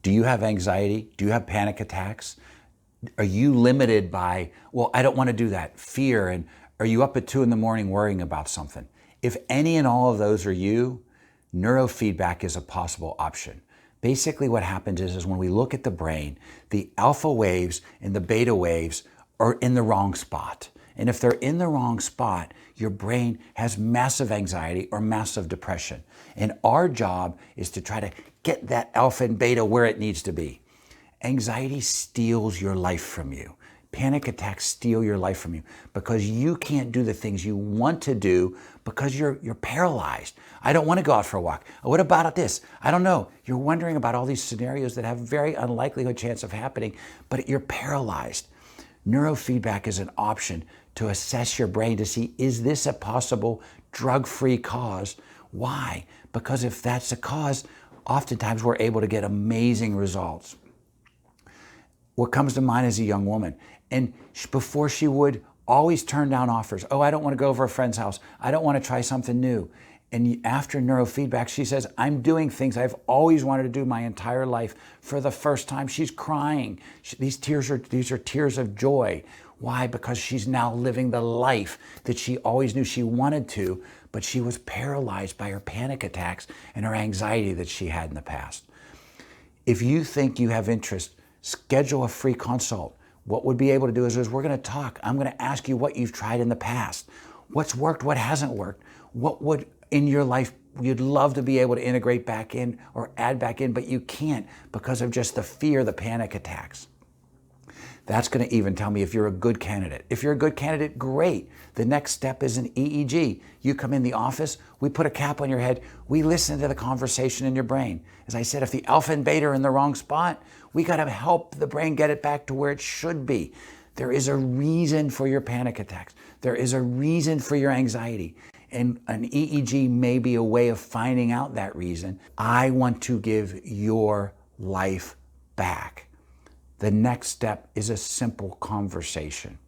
Do you have anxiety? Do you have panic attacks? Are you limited by, well, I don't want to do that, fear? And are you up at 2 a.m. worrying about something? If any and all of those are you, neurofeedback is a possible option. Basically what happens is when we look at the brain, the alpha waves and the beta waves are in the wrong spot. And if they're in the wrong spot, your brain has massive anxiety or massive depression. And our job is to try to get that alpha and beta where it needs to be. Anxiety steals your life from you. Panic attacks steal your life from you because you can't do the things you want to do because you're paralyzed. I don't want to go out for a walk. What about this? I don't know. You're wondering about all these scenarios that have very unlikely chance of happening, but you're paralyzed. Neurofeedback is an option to assess your brain to see, is this a possible drug-free cause? Why? Because if that's the cause, oftentimes we're able to get amazing results. What comes to mind is a young woman, and before she would always turn down offers. Oh, I don't want to go over a friend's house. I don't want to try something new. And after neurofeedback, she says, I'm doing things I've always wanted to do my entire life for the first time. She's crying. These are tears of joy. Why? Because she's now living the life that she always knew she wanted to, but she was paralyzed by her panic attacks and her anxiety that she had in the past. If you think you have interest, schedule a free consult. What we'll be able to do is we're going to talk. I'm going to ask you what you've tried in the past. What's worked, what hasn't worked. What would in your life you'd love to be able to integrate back in or add back in, but you can't because of just the fear, the panic attacks. That's going to even tell me if you're a good candidate. If you're a good candidate, great. The next step is an EEG. You come in the office, we put a cap on your head, we listen to the conversation in your brain. As I said, if the alpha and beta are in the wrong spot, we got to help the brain get it back to where it should be. There is a reason for your panic attacks. There is a reason for your anxiety. And an EEG may be a way of finding out that reason. I want to give your life back. The next step is a simple conversation.